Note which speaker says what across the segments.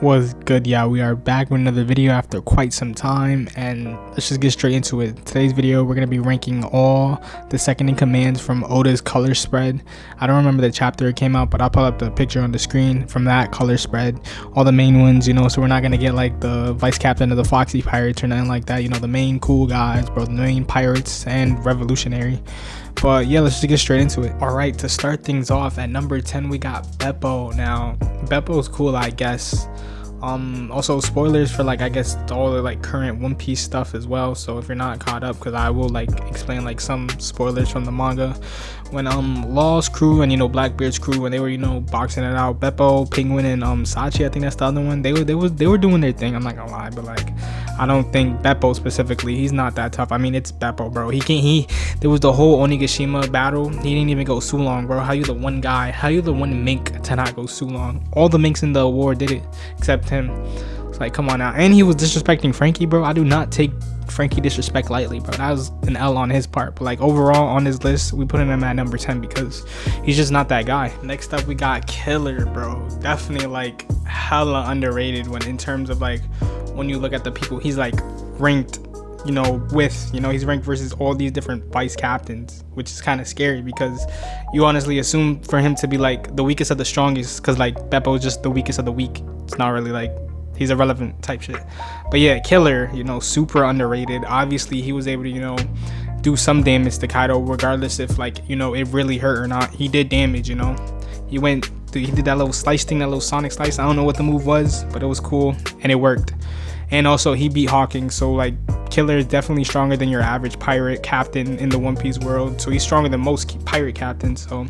Speaker 1: Was good, yeah. We are back with another video after quite some time, and let's just get straight into it. Today's video, we're going to be ranking all the second in commands from Oda's color spread. I don't remember the chapter it came out, but I'll pull up the picture on the screen from that color spread. All the main ones, you know, so we're not going to get like the vice captain of the Foxy Pirates or nothing like that. You know, the main cool guys, bro, the main pirates and revolutionary. But yeah, let's just get straight into it. All right, to start things off, at number 10 we got Beppo. Now Beppo's cool, I guess. Also spoilers for like I guess all the like current One Piece stuff as well, so if you're not caught up, because I will like explain like some spoilers from the manga. When Law's crew and, you know, Blackbeard's crew, when they were, you know, boxing it out, Beppo, Penguin, and Sachi, I think that's the other one, they were doing their thing. I'm not gonna lie, but like I don't think Beppo specifically, he's not that tough. I mean, it's Beppo, bro. There was the whole Onigashima battle, he didn't even go Sulong, bro. How you the one guy, how you the one mink to not go Sulong? All the minks in the war did it except him. It's like, come on now. And he was disrespecting Frankie, bro. I do not take Frankie disrespect lightly, bro. That was an L on his part. But like overall on his list, we put him at number 10 because he's just not that guy. Next up we got Killer, bro. Definitely like hella underrated when in terms of like when you look at the people he's like ranked, you know, with, you know, he's ranked versus all these different vice captains, which is kind of scary because you honestly assume for him to be like the weakest of the strongest, because like Beppo is just the weakest of the weak. It's not really like he's irrelevant type shit. But yeah, Killer, you know, super underrated. Obviously he was able to, you know, do some damage to Kaido regardless if like, you know, it really hurt or not. He did damage, you know. He did that little slice thing, that little sonic slice. I don't know what the move was, but it was cool and it worked. And also he beat Hawking, so like Killer is definitely stronger than your average pirate captain in the One Piece world. So he's stronger than most pirate captains, so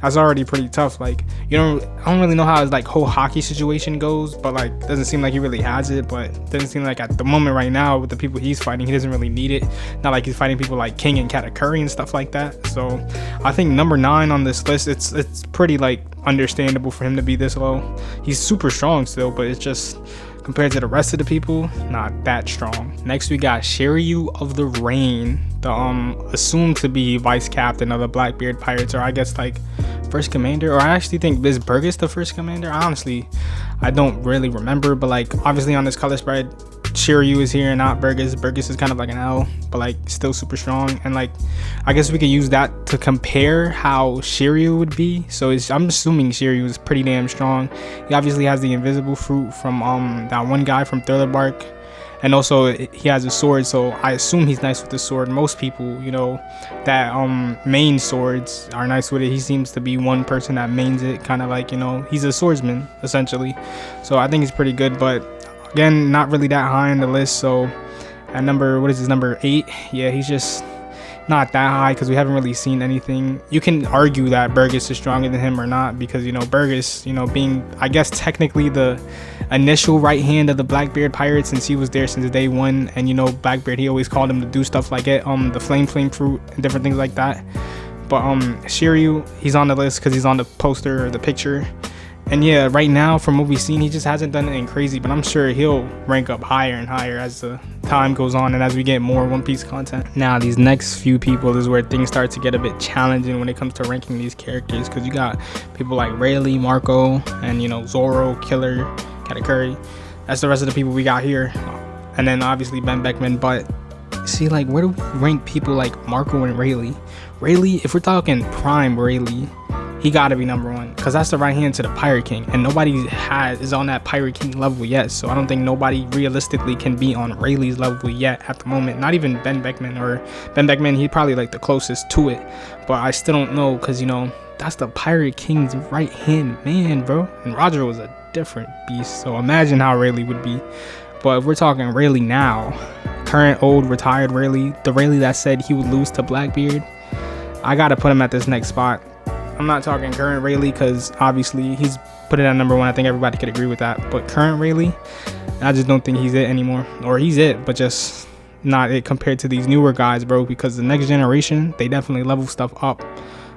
Speaker 1: that's already pretty tough. Like, I don't really know how his like whole hockey situation goes, but like doesn't seem like he really has it. But doesn't seem like at the moment right now with the people he's fighting, he doesn't really need it. Not like he's fighting people like King and Katakuri and stuff like that. So I think number 9 on this list, it's pretty like understandable for him to be this low. He's super strong still, but it's just compared to the rest of the people, not that strong. Next we got Shiryu of the Rain, the assumed to be vice captain of the Blackbeard Pirates, or I guess like first commander, or I actually think is Burgess the first commander. Honestly, I don't really remember, but like obviously on this color spread Shiryu is here and not Burgess. Burgess is kind of like an L, but like still super strong. And like I guess we could use that to compare how Shiryu would be. So I'm assuming Shiryu is pretty damn strong. He obviously has the invisible fruit from that one guy from Thriller Bark, and also he has a sword, so I assume he's nice with the sword. Most people, you know, that main swords are nice with it. He seems to be one person that mains it, kind of like, you know, he's a swordsman essentially. So I think he's pretty good, but again, not really that high on the list. So at number 8, yeah, he's just not that high because we haven't really seen anything. You can argue that Burgess is stronger than him or not, because, you know, Burgess, you know, being I guess technically the initial right hand of the Blackbeard Pirates, since he was there since day one, and you know Blackbeard, he always called him to do stuff like it, the flame fruit and different things like that. But Shiryu, he's on the list because he's on the poster or the picture. And yeah, right now from what we've seen, he just hasn't done anything crazy, but I'm sure he'll rank up higher and higher as the time goes on and as we get more One Piece content. Now these next few people is where things start to get a bit challenging when it comes to ranking these characters, because you got people like Rayleigh, Marco, and, you know, Zoro, Killer, Katakuri. That's the rest of the people we got here, and then obviously Ben Beckman. But see, like, where do we rank people like Marco and Rayleigh? Rayleigh, if we're talking prime Rayleigh, he gotta be number 1, because that's the right hand to the Pirate King, and nobody is on that Pirate King level yet. So I don't think nobody realistically can be on Rayleigh's level yet at the moment. Not even Ben Beckman, or Ben Beckman, he's probably like the closest to it, but I still don't know, because, you know, that's the Pirate King's right hand man, bro. And Roger was a different beast, so imagine how Rayleigh would be. But if we're talking Rayleigh now, current old retired Rayleigh, the Rayleigh that said he would lose to Blackbeard, I gotta put him at this next spot. I'm not talking current Rayleigh, because obviously he's put it at number 1. I think everybody could agree with that. But current Rayleigh, I just don't think he's it anymore. Or he's it, but just not it compared to these newer guys, bro. Because the next generation, they definitely level stuff up.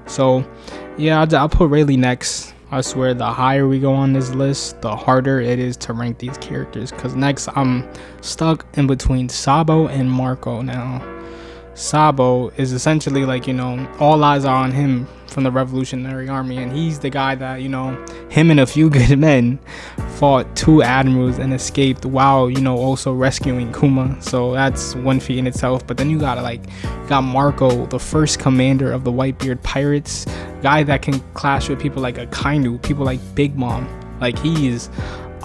Speaker 1: So yeah, I'll put Rayleigh next. I swear, the higher we go on this list, the harder it is to rank these characters. Because next, I'm stuck in between Sabo and Marco now. Sabo is essentially like, you know, all eyes are on him from the Revolutionary Army, and he's the guy that, you know, him and a few good men fought 2 admirals and escaped while, you know, also rescuing Kuma. So that's one feat in itself. But then you got Marco, the first commander of the Whitebeard pirates, guy that can clash with people like Akainu, people like Big Mom. Like, he's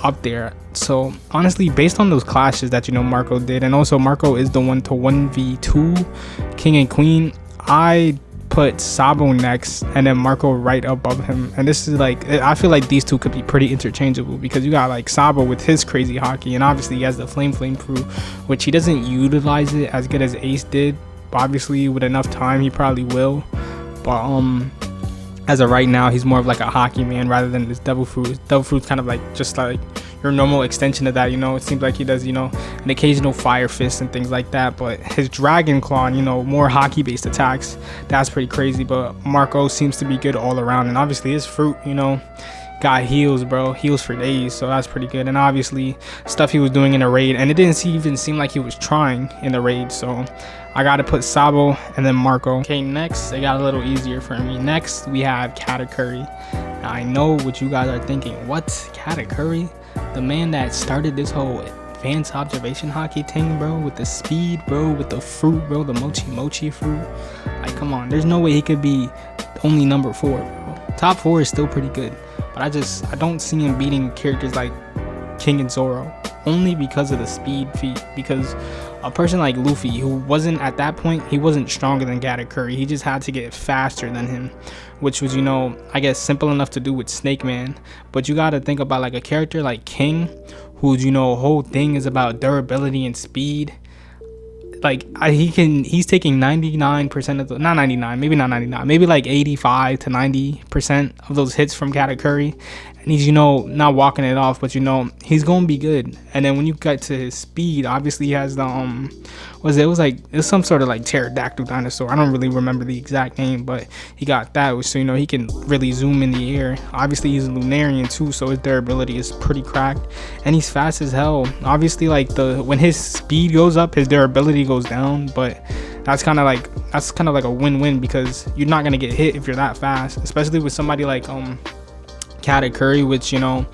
Speaker 1: up there. So honestly, based on those clashes that, you know, Marco did, and also Marco is the one to 1v2 King and Queen, I put Sabo next and then Marco right above him. And this is like, I feel like these two could be pretty interchangeable, because you got like Sabo with his crazy haki, and obviously he has the flame crew, which he doesn't utilize it as good as Ace did, but obviously with enough time he probably will. But as of right now, he's more of like a haki man rather than this Devil Fruit. Devil Fruit's kind of like just like your normal extension of that, you know. It seems like he does, you know, an occasional fire fist and things like that, but his Dragon Claw, you know, more haki based attacks, that's pretty crazy. But Marco seems to be good all around, and obviously his fruit, you know, got heals, bro, heals for days, so that's pretty good. And obviously stuff he was doing in the raid, and it didn't even seem like he was trying in the raid, so I gotta put Sabo and then Marco. Okay, next, it got a little easier for me. Next we have Katakuri. Now I know what you guys are thinking, what, Katakuri? The man that started this whole advanced observation haki thing, bro, with the speed, bro, with the fruit, bro, the mochi fruit. Like, come on, there's no way he could be only number 4, bro. Top 4 is still pretty good, but I don't see him beating characters like King and Zoro, only because of the speed feat. Because a person like Luffy, who wasn't at that point, he wasn't stronger than Katakuri, he just had to get faster than him, which was, you know, I guess simple enough to do with Snake Man. But you gotta think about like a character like King, whose, you know, whole thing is about durability and speed. Like, he's taking 99% of the, not 99, maybe not 99, maybe like 85 to 90% of those hits from Katakuri, and he's, you know, not walking it off, but, you know, he's gonna be good. And then when you get to his speed, obviously he has the it was some sort of like pterodactyl dinosaur, I don't really remember the exact name, but he got that, which, so, you know, he can really zoom in the air. Obviously he's a Lunarian too, so his durability is pretty cracked, and he's fast as hell. Obviously, like, when his speed goes up, his durability goes down, but that's kind of like a win-win, because you're not gonna get hit if you're that fast, especially with somebody like Katakuri, which, you know,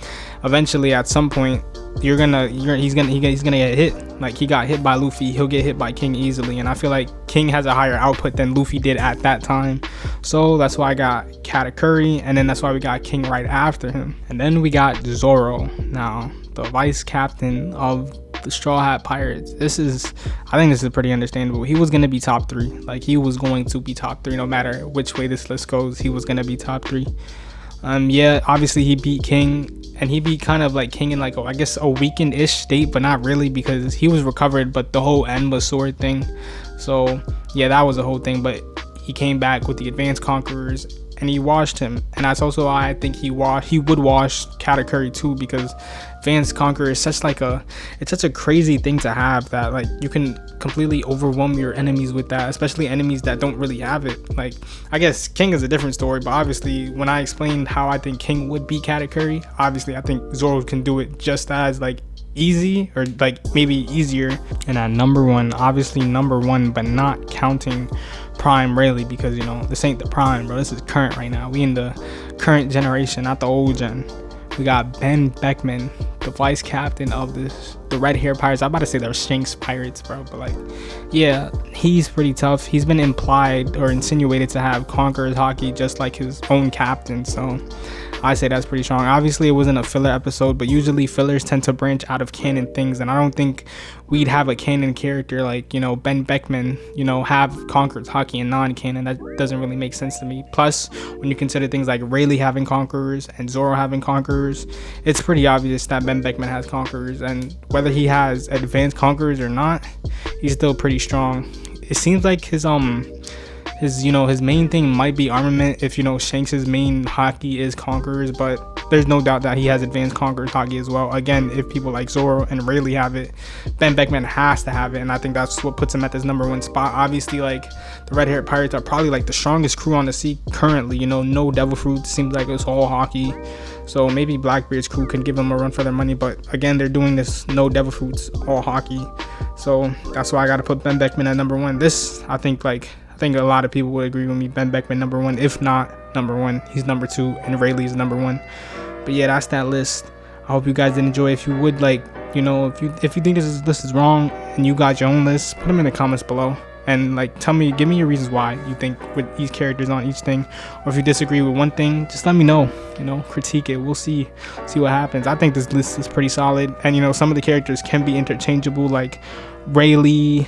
Speaker 1: eventually at some point he's gonna get hit. Like, he got hit by Luffy, he'll get hit by King easily, and I feel like King has a higher output than Luffy did at that time. So that's why I got Katakuri, and then that's why we got King right after him. And then we got Zoro, now the vice captain of the Straw Hat Pirates. I think this is pretty understandable. He was going to be top 3. Like, he was going to be top 3 no matter which way this list goes. He was going to be top 3. Yeah, obviously he beat King, and he beat kind of like King in like, I guess, a weakened-ish state, but not really, because he was recovered, but the whole endless sword thing. So yeah, that was the whole thing. But he came back with the Advanced Conquerors, and he washed him. And that's also why I think he would wash Katakuri too, because Advanced Conqueror is such a crazy thing to have, that like you can completely overwhelm your enemies with that, especially enemies that don't really have it. Like, I guess King is a different story, but obviously when I explained how I think King would beat Katakuri, obviously I think Zoro can do it just as like easy, or like maybe easier. And at number 1, obviously number 1, but not counting Prime Rayleigh, because, you know, this ain't the Prime, bro, this is current right now. We in the current generation, not the old gen. We got Ben Beckman, the vice captain of the Red Hair Pirates. I'm about to say they're Shanks Pirates, bro, but like, yeah, he's pretty tough. He's been implied or insinuated to have Conqueror's haki just like his own captain, so I say that's pretty strong. Obviously it wasn't a filler episode, but usually fillers tend to branch out of canon things, and I don't think we'd have a canon character like, you know, Ben Beckman, you know, have Conqueror's haki and non-canon. That doesn't really make sense to me. Plus, when you consider things like Rayleigh having Conquerors and Zoro having Conquerors, it's pretty obvious that Ben Beckman has Conquerors, and whether he has Advanced Conquerors or not, he's still pretty strong. It seems like his main thing might be armament, if, you know, Shanks's main haki is Conquerors, but there's no doubt that he has Advanced Conquerors haki as well. Again, if people like Zoro and Rayleigh have it, Ben Beckman has to have it, and I think that's what puts him at this number 1 spot. Obviously, like, the Red Hair Pirates are probably like the strongest crew on the sea currently, you know, no Devil Fruit, seems like it's all haki. So maybe Blackbeard's crew can give them a run for their money, but again, they're doing this no Devil Fruits, all haki. So that's why I gotta put Ben Beckman at number 1. This, I think think a lot of people would agree with me. Ben Beckman number 1, if not number 1. He's number 2, and Rayleigh is number 1. But yeah, that's that list. I hope you guys did enjoy. If you would, like, you know, if you think this list is wrong and you got your own list, put them in the comments below. And like, give me your reasons why you think with each characters on each thing, or if you disagree with one thing, just let me know. You know, critique it. We'll see what happens. I think this list is pretty solid, and you know, some of the characters can be interchangeable, like Rayleigh,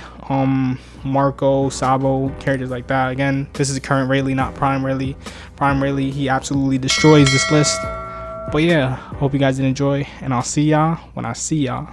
Speaker 1: Marco, Sabo, characters like that. Again, this is current Rayleigh, not prime Rayleigh. Prime Rayleigh, he absolutely destroys this list. But yeah, hope you guys did enjoy, and I'll see y'all when I see y'all.